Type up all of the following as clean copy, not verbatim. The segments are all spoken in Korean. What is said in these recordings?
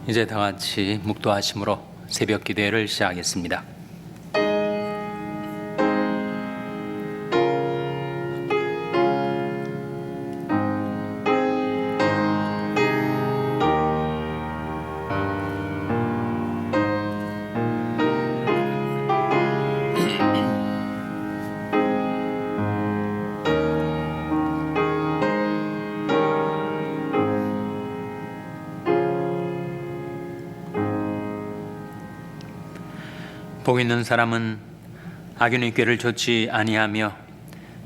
이제 다 같이 묵도하심으로 새벽 기도회를 시작하겠습니다. 복 있는 사람은 악인의 꾀를 좇지 아니하며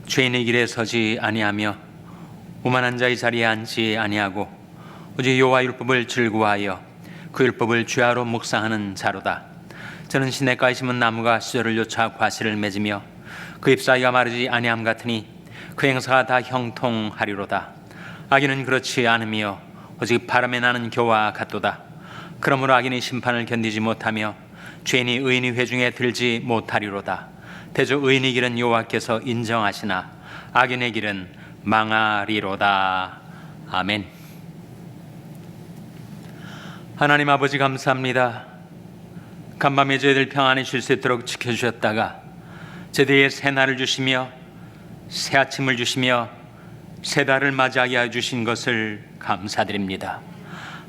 죄인의 길에 서지 아니하며 오만한 자의 자리에 앉지 아니하고 오직 여호와 율법을 즐거워하여 그 율법을 주야로 묵상하는 자로다. 저는 시냇가에 심은 나무가 시절을 좇아 과실을 맺으며 그 잎사귀가 마르지 아니함 같으니 그 행사가 다 형통하리로다. 악인은 그렇지 않으며 오직 바람에 나는 겨와 같도다. 그러므로 악인이 심판을 견디지 못하며 죄인이 의인의 회중에 들지 못하리로다. 대저 의인의 길은 여호와께서 인정하시나 악인의 길은 망하리로다. 아멘. 하나님 아버지 감사합니다. 간밤에 저희들 평안히 쉴 수 있도록 지켜주셨다가 제대의 새날을 주시며 새 아침을 주시며 새 달을 맞이하게 해주신 것을 감사드립니다.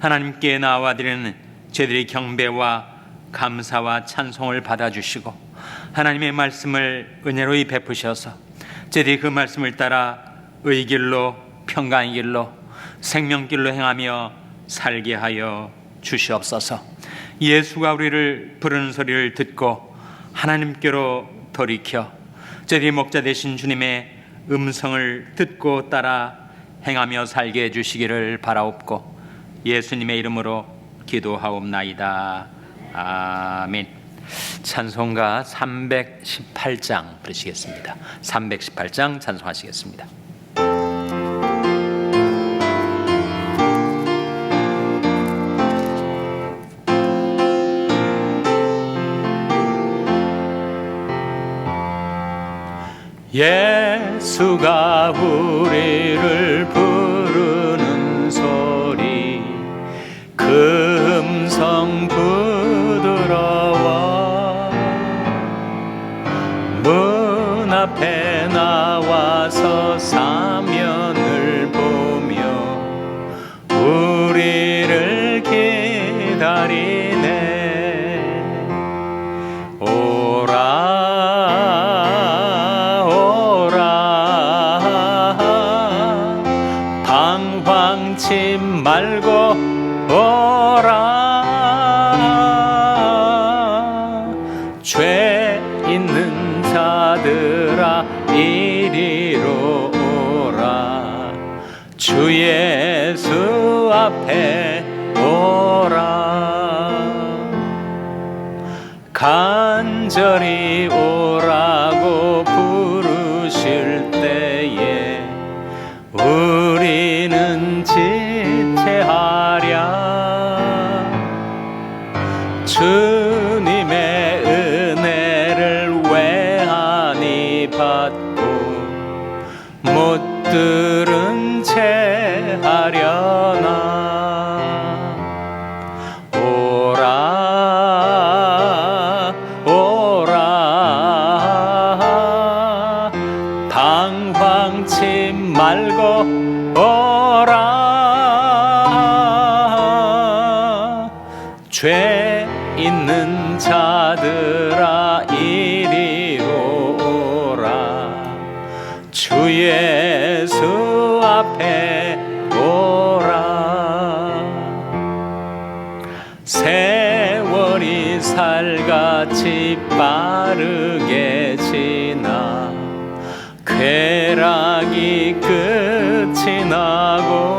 하나님께 나와드리는 저희들의 경배와 감사와 찬송을 받아주시고 하나님의 말씀을 은혜로이 베푸셔서 저희들이 그 말씀을 따라 의길로 평강의 길로 생명길로 행하며 살게 하여 주시옵소서. 예수가 우리를 부르는 소리를 듣고 하나님께로 돌이켜 저희들이 목자 되신 주님의 음성을 듣고 따라 행하며 살게 해주시기를 바라옵고 예수님의 이름으로 기도하옵나이다. 아멘. 찬송가 318장 부르시겠습니다. 318장 찬송하시겠습니다. 예수가 우리를 부르는 소리 그 음성 부드러워 문 앞에 나와서 사면을 보며 우리를 기다리네. 오라 오라 방황치 말고 오라. 죄 있는 자들아 이리로 오라. 주 예수 앞에 오라. 간절히 오라고 부르실 때에 우리는 지체하랴. 주님의 은혜를 외하니 받고 못 들은 채 하려나. 오라 오라 방황치 말고 오라. 죄 있는 자들아 이리로 오라. 주 예수 앞에 오라. 세월이 살같이 빠르게 지나 쾌락이 끝이 나고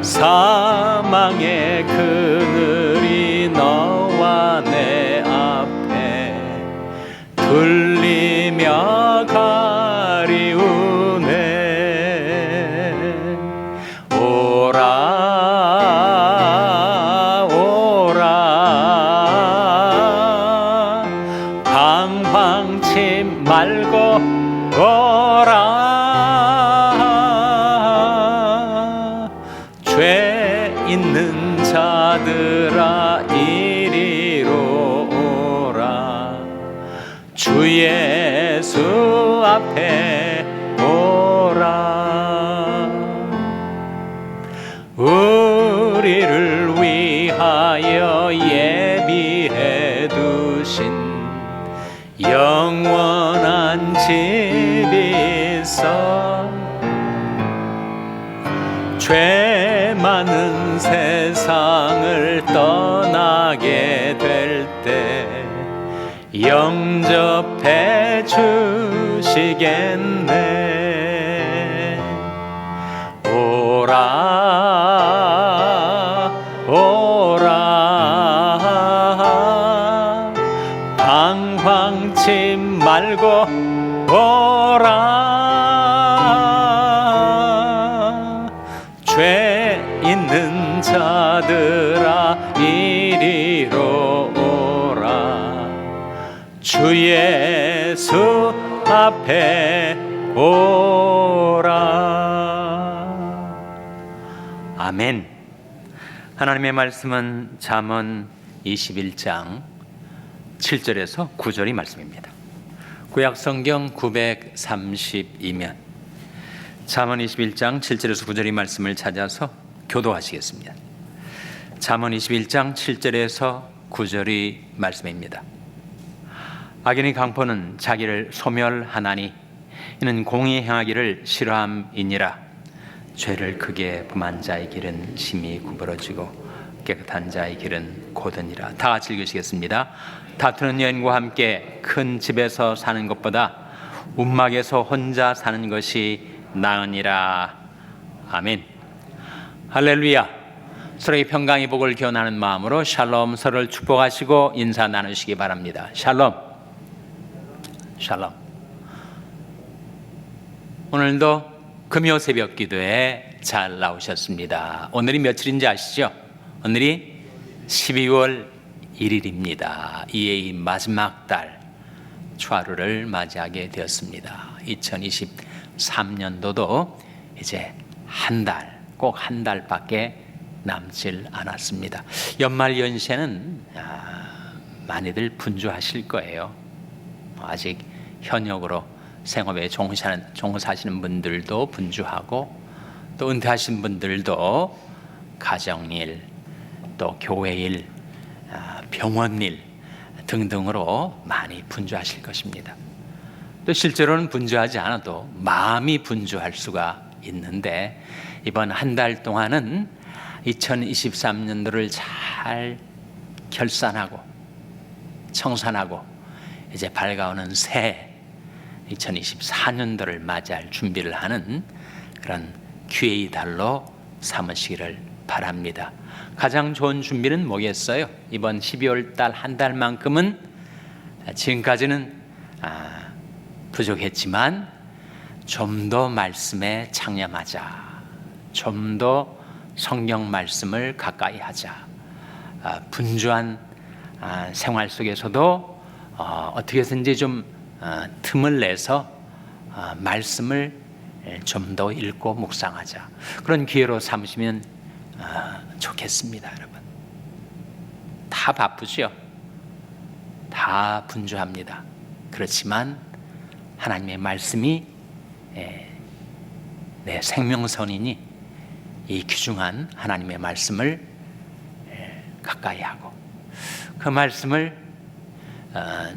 사망의 그늘이 너와 내 앞에 둘리며 가리우네. 오라 오라 방황치 말고 오라. 있는 자들아 이리로 오라. 주 예수 앞에 오라. 우리를 위하여 예비해 두신 영원한 집이 있어. 죄 많은 세상을 떠나게 될 때 영접해 주시겠네. 오라 오라 방황치 말고 오라. 죄 있는 자들아 이리로 오라. 주 예수 앞에 오라. 아멘. 하나님의 말씀은 잠언 21장 7절에서 9절이 말씀입니다. 구약성경 932면 잠언 21장 7절에서 9절의 말씀을 찾아서 교도하시겠습니다. 잠언 21장 7절에서 9절의 말씀입니다. 악인의 강포는 자기를 소멸하나니 이는 공의 행하기를 싫어함이니라. 죄를 크게 범한 자의 길은 심히 구부러지고 깨끗한 자의 길은 고드니라. 다 같이 읽으시겠습니다. 다투는 여인과 함께 큰 집에서 사는 것보다 움막에서 혼자 사는 것이 나으니라. 아멘. 할렐루야. 서로의 평강의 복을 기원하는 마음으로 샬롬, 서로를 축복하시고 인사 나누시기 바랍니다. 샬롬. 샬롬. 오늘도 금요 새벽 기도에 잘 나오셨습니다. 오늘이 며칠인지 아시죠? 오늘이 12월 1일입니다. 이의 마지막 달 초하루를 맞이하게 되었습니다. 2023년도도 이제 한 달, 꼭 한 달밖에 남질 않았습니다. 연말 연시에는 많이들 분주하실 거예요. 아직 현역으로 생업에 종사하시는 분들도 분주하고, 또 은퇴하신 분들도 가정일, 또 교회일, 병원일 등등으로 많이 분주하실 것입니다. 또 실제로는 분주하지 않아도 마음이 분주할 수가 있는데, 이번 한 달 동안은 2023년도를 잘 결산하고 청산하고 이제 밝아오는 새 2024년도를 맞이할 준비를 하는 그런 기회의 달로 삼으시기를 바랍니다. 가장 좋은 준비는 뭐겠어요? 이번 12월 달 한 달만큼은 지금까지는 부족했지만 좀 더 말씀에 창념하자, 좀 더 성경 말씀을 가까이 하자. 분주한 생활 속에서도 어떻게든지 좀 틈을 내서 말씀을 좀 더 읽고 묵상하자. 그런 기회로 삼으시면 좋겠습니다. 여러분, 다 바쁘죠? 다 분주합니다. 그렇지만 하나님의 말씀이 내 생명선이니 이 귀중한 하나님의 말씀을 가까이 하고, 그 말씀을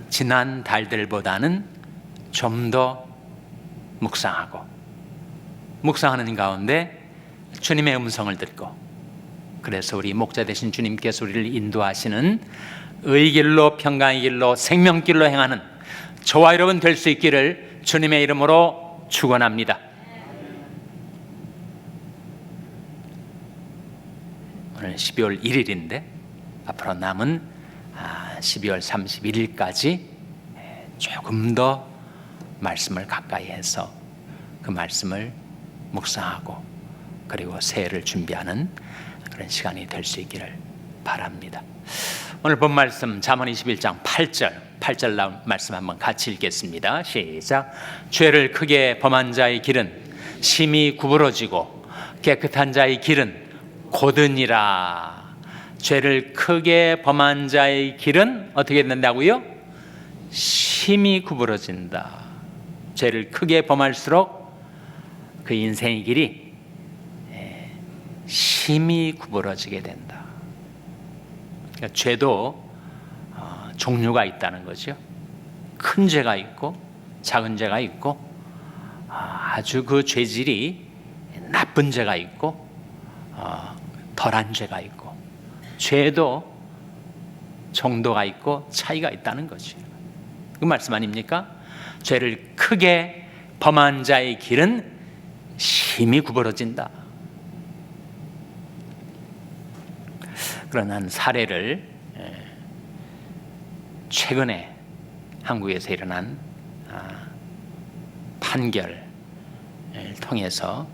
지난 달들보다는 좀 더 묵상하는 가운데 주님의 음성을 듣고, 그래서 우리 목자 되신 주님께서 우리를 인도하시는 의의 길로, 평강의 길로, 생명길로 행하는 저와 여러분 될 수 있기를 주님의 이름으로 축원합니다. 오늘 12월 1일인데 앞으로 남은 12월 31일까지 조금 더 말씀을 가까이 해서 그 말씀을 묵상하고 그리고 새해를 준비하는 그런 시간이 될 수 있기를 바랍니다. 오늘 본 말씀 잠언 21장 8절 말씀 한번 같이 읽겠습니다. 시작. 죄를 크게 범한 자의 길은 심히 구부러지고 깨끗한 자의 길은 곧으니라. 죄를 크게 범한 자의 길은 어떻게 된다고요? 심히 구부러진다. 죄를 크게 범할수록 그 인생의 길이 심히 구부러지게 된다. 그러니까 죄도 종류가 있다는 거죠. 큰 죄가 있고 작은 죄가 있고 아주 그 죄질이 나쁜 죄가 있고 덜한 죄가 있고, 죄도 정도가 있고 차이가 있다는 거죠. 그 말씀 아닙니까? 죄를 크게 범한 자의 길은 심히 구부러진다. 그런 한 사례를 최근에 한국에서 일어난 판결을 통해서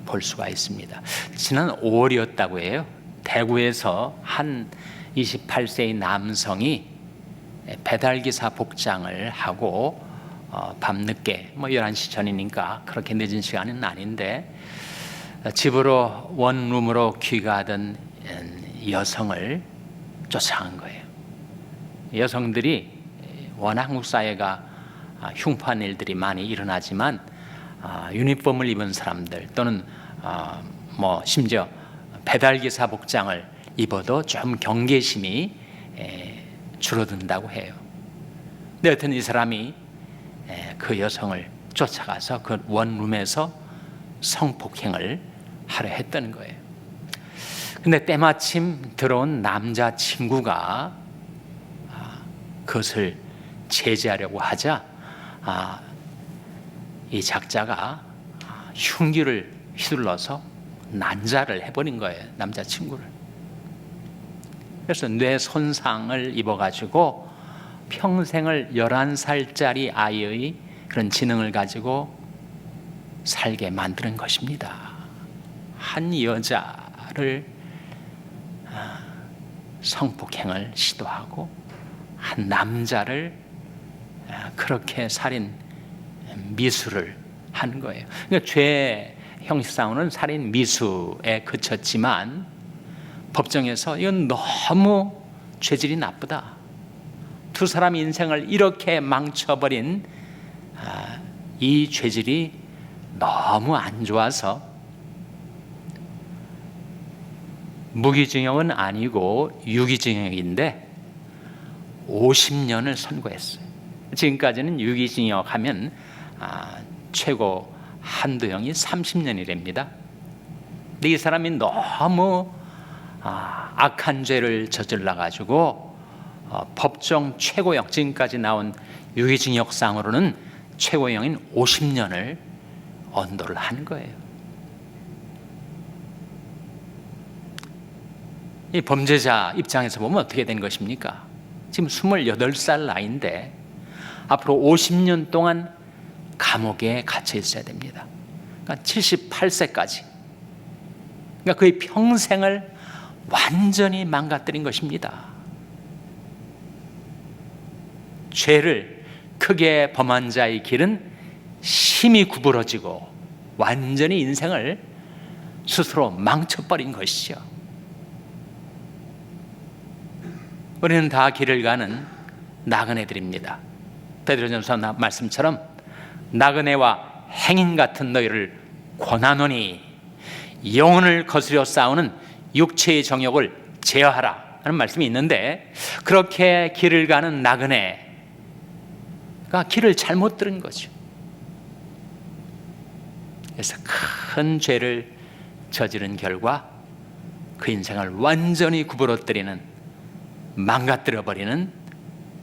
볼 수가 있습니다. 지난 5월이었다고 해요. 대구에서 한 28세의 남성이 배달기사 복장을 하고 밤늦게 11시 전이니까 그렇게 늦은 시간은 아닌데 집으로 원룸으로 귀가하던 여성을 쫓아간 거예요. 여성들이 워낙 한국 사회가 흉포한 일들이 많이 일어나지만 유니폼을 입은 사람들 또는 심지어 배달기사 복장을 입어도 좀 경계심이 줄어든다고 해요. 근데 여튼 이 사람이 그 여성을 쫓아가서 그 원룸에서 성폭행을 하려 했던 거예요. 근데 때마침 들어온 남자친구가 그것을 제지하려고 하자 이 작자가 흉기를 휘둘러서 난자를 해버린 거예요, 남자친구를. 그래서 뇌 손상을 입어가지고 평생을 11살짜리 아이의 그런 지능을 가지고 살게 만드는 것입니다. 한 여자를 성폭행을 시도하고 한 남자를 그렇게 살인 미수를 하는 거예요. 그러니까 죄 형식상으로는 살인 미수에 그쳤지만 법정에서 이건 너무 죄질이 나쁘다. 두 사람 인생을 이렇게 망쳐버린 이 죄질이 너무 안 좋아서 무기징역은 아니고 유기징역인데 50년을 선고했어요. 지금까지는 유기징역 하면 최고 한도형이 30년이랍니다. 근데 이 사람이 너무 악한 죄를 저질러 가지고 법정 최고형, 지금까지 나온 유기징역상으로는 최고형인 50년을 언도를 하는 거예요. 이 범죄자 입장에서 보면 어떻게 된 것입니까? 지금 28살 나이인데 앞으로 50년 동안 감옥에 갇혀 있어야 됩니다. 그러니까 78세까지. 그러니까 그의 평생을 완전히 망가뜨린 것입니다. 죄를 크게 범한 자의 길은 심히 구부러지고 완전히 인생을 스스로 망쳐버린 것이죠. 우리는 다 길을 가는 나그네들입니다. 베드로전서 말씀처럼 나그네와 행인 같은 너희를 권하노니 영혼을 거스려 싸우는 육체의 정욕을 제어하라 하는 말씀이 있는데, 그렇게 길을 가는 나그네가 길을 잘못 들은 거죠. 그래서 큰 죄를 저지른 결과 그 인생을 완전히 구부러뜨리는, 망가뜨려버리는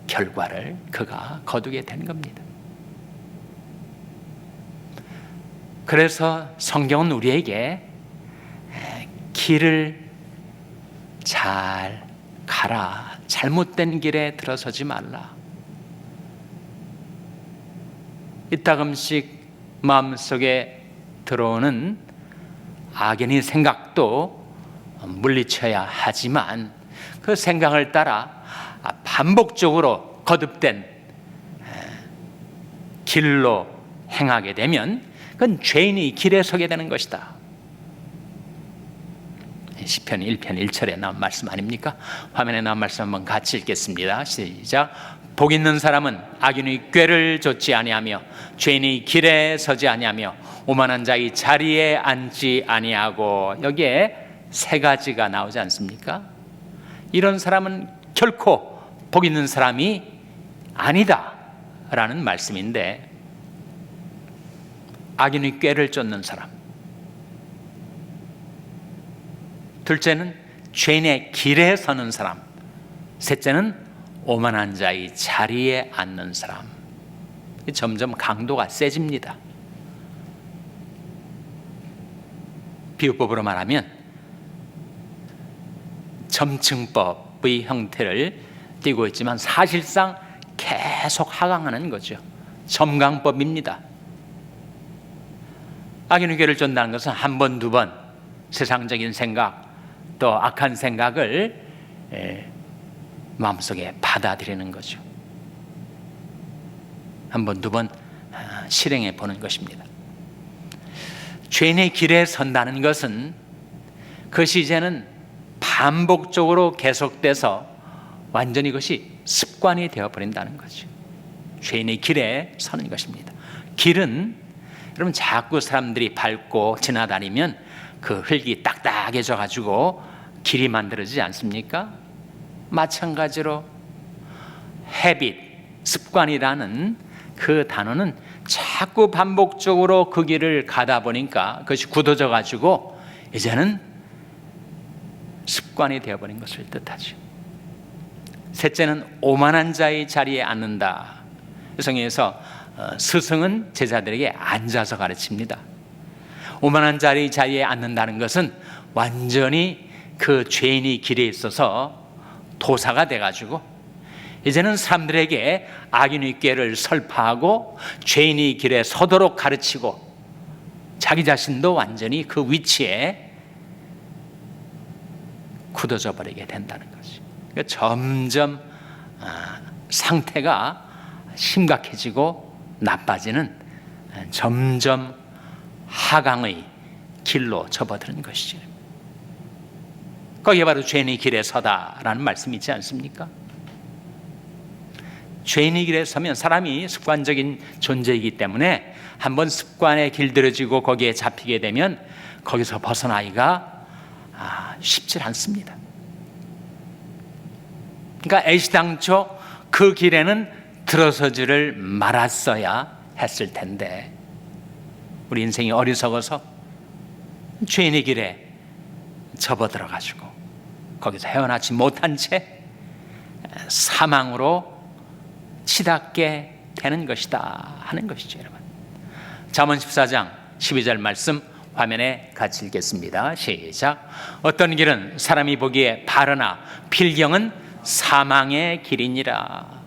결과를 그가 거두게 된 겁니다. 그래서 성경은 우리에게 길을 잘 가라, 잘못된 길에 들어서지 말라, 이따금씩 마음속에 들어오는 악연의 생각도 물리쳐야 하지만 그 생각을 따라 반복적으로 거듭된 길로 행하게 되면 그건 죄인의 길에 서게 되는 것이다. 시편 1편 1절에 나온 말씀 아닙니까? 화면에 나온 말씀 한번 같이 읽겠습니다. 시작. 복 있는 사람은 악인의 꾀를 좇지 아니하며 죄인의 길에 서지 아니하며 오만한 자의 자리에 앉지 아니하고, 여기에 세 가지가 나오지 않습니까? 이런 사람은 결코 복 있는 사람이 아니다 라는 말씀인데, 악인의 꾀를 쫓는 사람, 둘째는 죄인의 길에 서는 사람, 셋째는 오만한 자의 자리에 앉는 사람. 점점 강도가 세집니다. 비유법으로 말하면 점층법의 형태를 띠고 있지만 사실상 계속 하강하는 거죠. 점강법입니다. 악인의 꾀를 쫓는다는 것은 한 번, 두 번 세상적인 생각, 또 악한 생각을 마음속에 받아들이는 거죠. 한 번, 두 번 실행해 보는 것입니다. 죄인의 길에 선다는 것은 그것이 이제는 반복적으로 계속돼서 완전히 그것이 습관이 되어버린다는 거죠. 죄인의 길에 서는 것입니다. 길은 여러분 자꾸 사람들이 밟고 지나다니면 그 흙이 딱딱해져 가지고 길이 만들어지지 않습니까? 마찬가지로 habit, 습관이라는 그 단어는 자꾸 반복적으로 그 길을 가다 보니까 그것이 굳어져 가지고 이제는 습관이 되어버린 것을 뜻하죠. 셋째는 오만한 자의 자리에 앉는다. 성경에서 스승은 제자들에게 앉아서 가르칩니다. 오만한 자리에 앉는다는 것은 완전히 그 죄인이 길에 있어서 도사가 돼가지고 이제는 사람들에게 악인의 꾀를 설파하고 죄인이 길에 서도록 가르치고 자기 자신도 완전히 그 위치에 굳어져 버리게 된다는 거죠. 그러니까 점점 상태가 심각해지고 나빠지는, 점점 하강의 길로 접어드는 것이죠. 거기에 바로 죄인의 길에 서다라는 말씀이 있지 않습니까? 죄인의 길에 서면 사람이 습관적인 존재이기 때문에 한번 습관에 길들여지고 거기에 잡히게 되면 거기서 벗어나기가 쉽지 않습니다. 그러니까 애시당초 그 길에는 들어서지를 말았어야 했을 텐데 우리 인생이 어리석어서 죄인의 길에 접어들어가지고 거기서 헤어나지 못한 채 사망으로 치닫게 되는 것이다 하는 것이죠. 여러분, 잠언 14장 12절 말씀 화면에 같이 읽겠습니다. 시작. 어떤 길은 사람이 보기에 바르나 필경은 사망의 길이니라.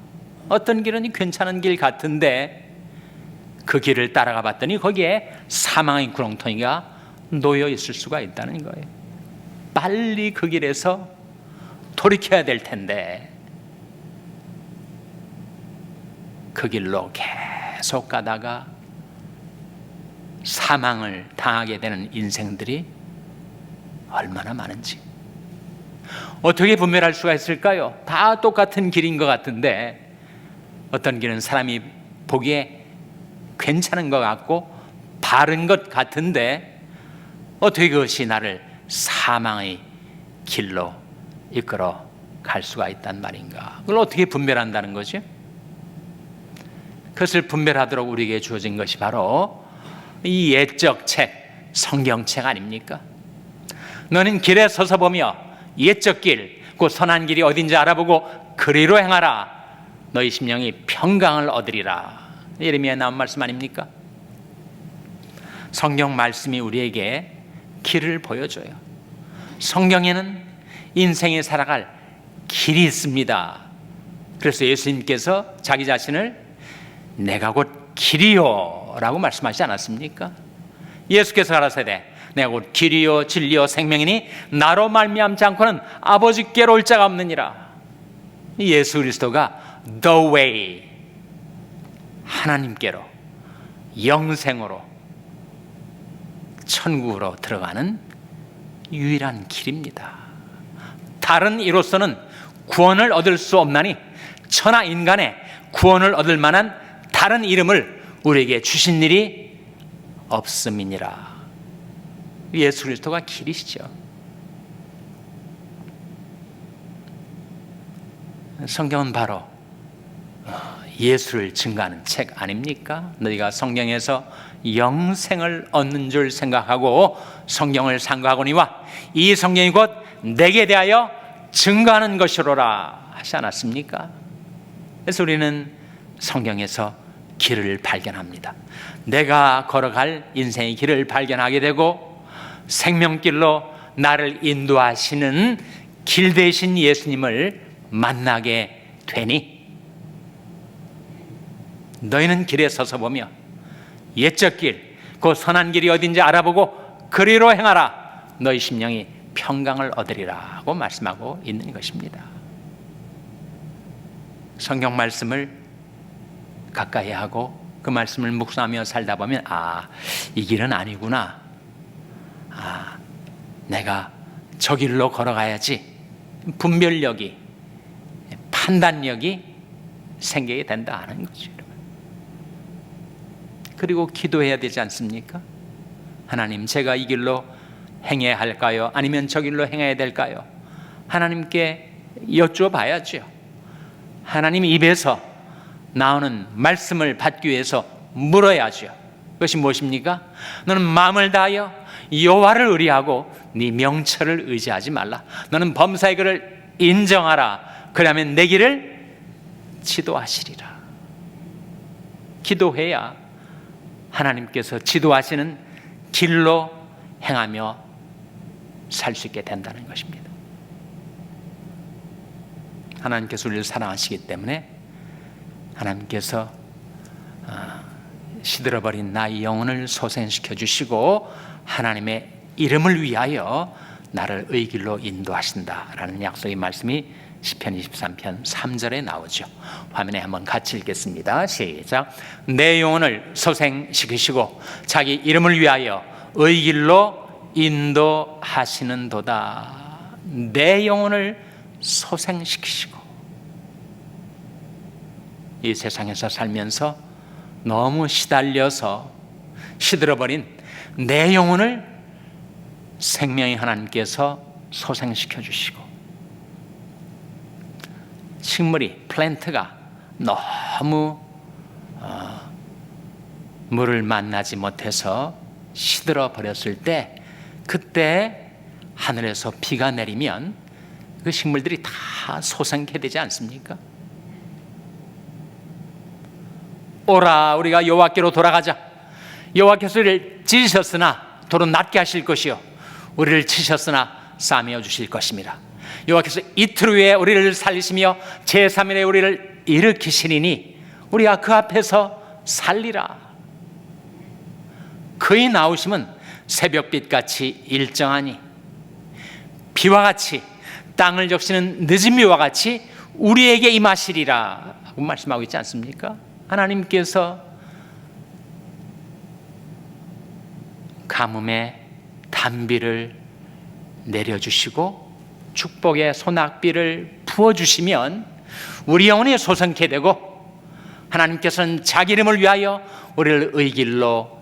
어떤 길은 괜찮은 길 같은데 그 길을 따라가 봤더니 거기에 사망의 구렁텅이가 놓여 있을 수가 있다는 거예요. 빨리 그 길에서 돌이켜야 될 텐데 그 길로 계속 가다가 사망을 당하게 되는 인생들이 얼마나 많은지 어떻게 분별할 수가 있을까요? 다 똑같은 길인 것 같은데 어떤 길은 사람이 보기에 괜찮은 것 같고 바른 것 같은데 어떻게 그것이 나를 사망의 길로 이끌어 갈 수가 있단 말인가? 그걸 어떻게 분별한다는 거죠? 그것을 분별하도록 우리에게 주어진 것이 바로 이 옛적 책, 성경책 아닙니까? 너는 길에 서서 보며 옛적 길, 그 선한 길이 어딘지 알아보고 그리로 행하라. 너희 심령이 평강을 얻으리라. 예레미야에 나온 말씀 아닙니까? 성경 말씀이 우리에게 길을 보여줘요. 성경에는 인생에 살아갈 길이 있습니다. 그래서 예수님께서 자기 자신을 내가 곧 길이요 라고 말씀하시지 않았습니까? 예수께서 가라사대 내가 곧 길이요 진리요 생명이니 나로 말미암지 않고는 아버지께로 올 자가 없느니라. 예수 그리스도가 the way, 하나님께로 영생으로 천국으로 들어가는 유일한 길입니다. 다른 이로서는 구원을 얻을 수 없나니 천하 인간의 구원을 얻을 만한 다른 이름을 우리에게 주신 일이 없음이니라. 예수 그리스도가 길이시죠. 성경은 바로 예수를 증거하는 책 아닙니까? 너희가 성경에서 영생을 얻는 줄 생각하고 성경을 상고하거니와 이 성경이 곧 내게 대하여 증거하는 것이로라 하지 않았습니까? 그래서 우리는 성경에서 길을 발견합니다. 내가 걸어갈 인생의 길을 발견하게 되고 생명길로 나를 인도하시는 길 대신 예수님을 만나게 되니 너희는 길에 서서 보며 옛적 길, 그 선한 길이 어딘지 알아보고 그리로 행하라. 너희 심령이 평강을 얻으리라고 말씀하고 있는 것입니다. 성경 말씀을 가까이 하고 그 말씀을 묵상하며 살다 보면 이 길은 아니구나. 내가 저 길로 걸어가야지. 분별력이, 판단력이 생기게 된다 하는 거죠. 그리고 기도해야 되지 않습니까? 하나님, 제가 이 길로 행해야 할까요? 아니면 저 길로 행해야 될까요? 하나님께 여쭤봐야죠. 하나님 입에서 나오는 말씀을 받기 위해서 물어야죠. 그것이 무엇입니까? 너는 마음을 다하여 여호와를 의뢰하고 네 명철을 의지하지 말라. 너는 범사의 그를 인정하라. 그러면 내 길을 지도하시리라. 기도해야 하나님께서 지도하시는 길로 행하며 살 수 있게 된다는 것입니다. 하나님께서 우리를 사랑하시기 때문에 하나님께서 시들어버린 나의 영혼을 소생시켜 주시고 하나님의 이름을 위하여 나를 의 길로 인도하신다라는 약속의 말씀이 시편 23편 3절에 나오죠. 화면에 한번 같이 읽겠습니다. 시작. 내 영혼을 소생시키시고 자기 이름을 위하여 의 길로 인도하시는도다. 내 영혼을 소생시키시고 이 세상에서 살면서 너무 시달려서 시들어버린 내 영혼을 생명의 하나님께서 소생시켜 주시고 식물이 플랜트가 너무 물을 만나지 못해서 시들어 버렸을 때 그때 하늘에서 비가 내리면 그 식물들이 다 소생케 되지 않습니까? 오라 우리가 여호와께로 돌아가자. 여호와께서 우리를 찢으셨으나 도로 낫게 하실 것이요 우리를 치셨으나 싸매어 주실 것입니다. 여호와께서 이틀 후에 우리를 살리시며 제3일에 우리를 일으키시리니 우리가 그 앞에서 살리라. 그의 나오심은 새벽빛같이 일정하니 비와 같이 땅을 적시는 늦은 비와 같이 우리에게 임하시리라 하고 말씀하고 있지 않습니까? 하나님께서 가뭄의 단비를 내려주시고 축복의 소낙비를 부어주시면 우리 영혼이 소생케 되고 하나님께서는 자기 이름을 위하여 우리를 의 길로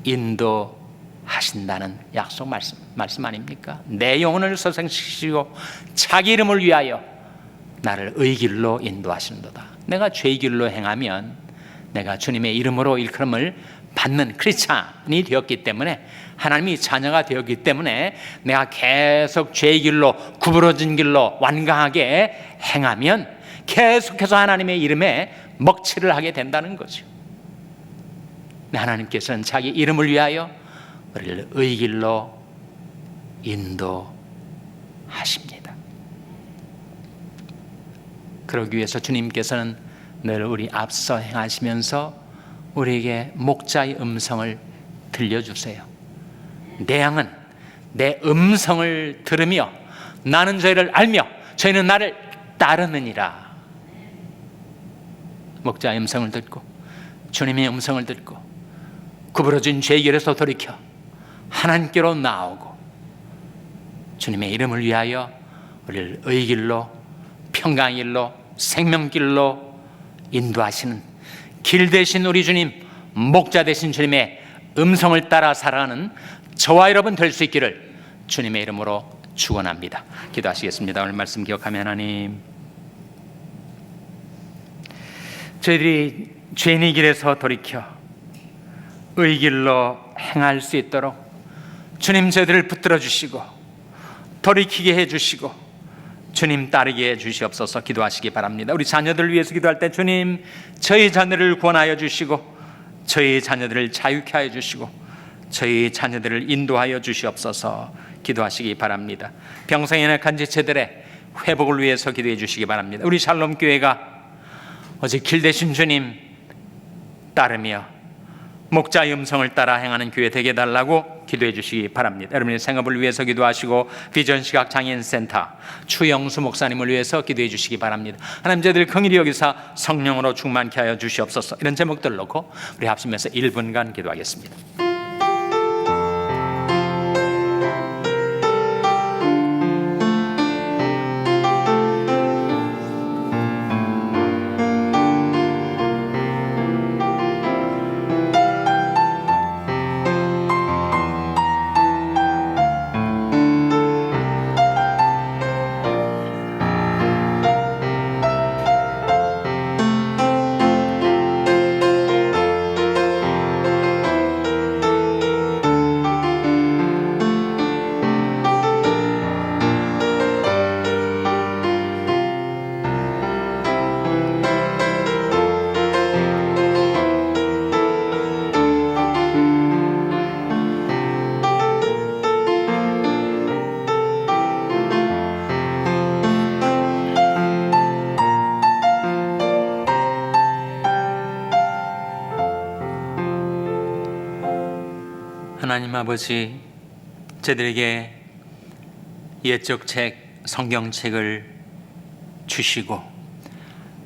인도하신다는 약속 말씀 아닙니까? 내 영혼을 소생시키시고 자기 이름을 위하여 나를 의 길로 인도하시는도다. 내가 죄의 길로 행하면 내가 주님의 이름으로 일컬음을 받는 크리스찬이 되었기 때문에 하나님이 자녀가 되었기 때문에 내가 계속 죄의 길로 구부러진 길로 완강하게 행하면 계속해서 하나님의 이름에 먹칠을 하게 된다는 거죠. 하나님께서는 자기 이름을 위하여 우리를 의 길로 인도하십니다. 그러기 위해서 주님께서는 늘 우리 앞서 행하시면서 우리에게 목자의 음성을 들려주세요. 내 양은 내 음성을 들으며 나는 저희를 알며 저희는 나를 따르느니라. 목자의 음성을 듣고 주님의 음성을 듣고 구부러진 죄의 길에서 돌이켜 하나님께로 나오고 주님의 이름을 위하여 우리를 의의 길로, 평강의 길로, 생명길로 인도하시는 길 되신 우리 주님, 목자 되신 주님의 음성을 따라 살아가는 저와 여러분 될 수 있기를 주님의 이름으로 축원합니다. 기도하시겠습니다. 오늘 말씀 기억하며 하나님, 저희들이 죄인의 길에서 돌이켜 의의 길로 행할 수 있도록 주님 저희들을 붙들어 주시고 돌이키게 해주시고 주님 따르게 해주시옵소서. 기도하시기 바랍니다. 우리 자녀들을 위해서 기도할 때 주님 저희 자녀를 구원하여 주시고 저희 자녀들을 자유케 하여 주시고 저희 자녀들을 인도하여 주시옵소서. 기도하시기 바랍니다. 병상에 연약한 지체들의 회복을 위해서 기도해 주시기 바랍니다. 우리 샬롬 교회가 오직 길 되신 주님 따르며 목자의 음성을 따라 행하는 교회 되게 해달라고 기도해 주시기 바랍니다. 여러분의 생업을 위해서 기도하시고 비전 시각 장애인 센터 추영수 목사님을 위해서 기도해 주시기 바랍니다. 하나님 저희들 긍휼히 여기사 성령으로 충만케 하여 주시옵소서. 이런 제목들 놓고 우리 합심해서 1분간 기도하겠습니다. 하나님 아버지, 저들에게 옛적 책, 성경책을 주시고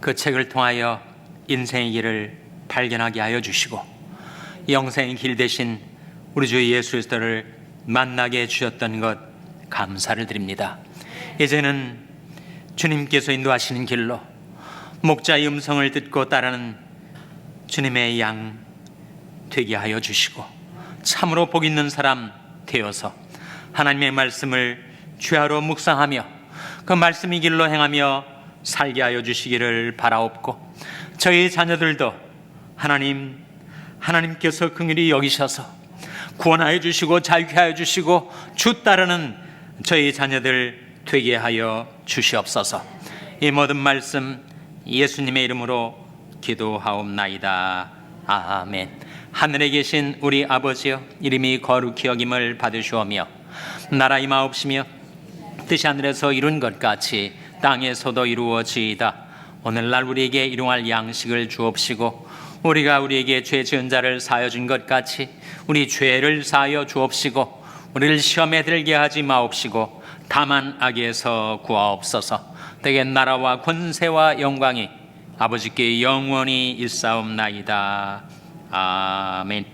그 책을 통하여 인생의 길을 발견하게 하여 주시고 영생의 길 대신 우리 주 예수 그리스도를 만나게 해주셨던 것 감사를 드립니다. 이제는 주님께서 인도하시는 길로 목자의 음성을 듣고 따르는 주님의 양 되게 하여 주시고 참으로 복 있는 사람 되어서 하나님의 말씀을 주야로 묵상하며 그 말씀의 길로 행하며 살게 하여 주시기를 바라옵고 저희 자녀들도 하나님께서 긍휼히 여기셔서 구원하여 주시고 자유케 하여 주시고 주 따르는 저희 자녀들 되게 하여 주시옵소서. 이 모든 말씀 예수님의 이름으로 기도하옵나이다. 아멘. 하늘에 계신 우리 아버지여, 이름이 거룩히 여김을 받으시오며 나라 임하옵시며 뜻이 하늘에서 이룬 것 같이 땅에서도 이루어지이다. 오늘날 우리에게 일용할 양식을 주옵시고 우리가 우리에게 죄 지은 자를 사하여 준 것 같이 우리 죄를 사하여 주옵시고 우리를 시험에 들게 하지 마옵시고 다만 악에서 구하옵소서. 대개 나라와 권세와 영광이 아버지께 영원히 있사옵나이다. 아멘.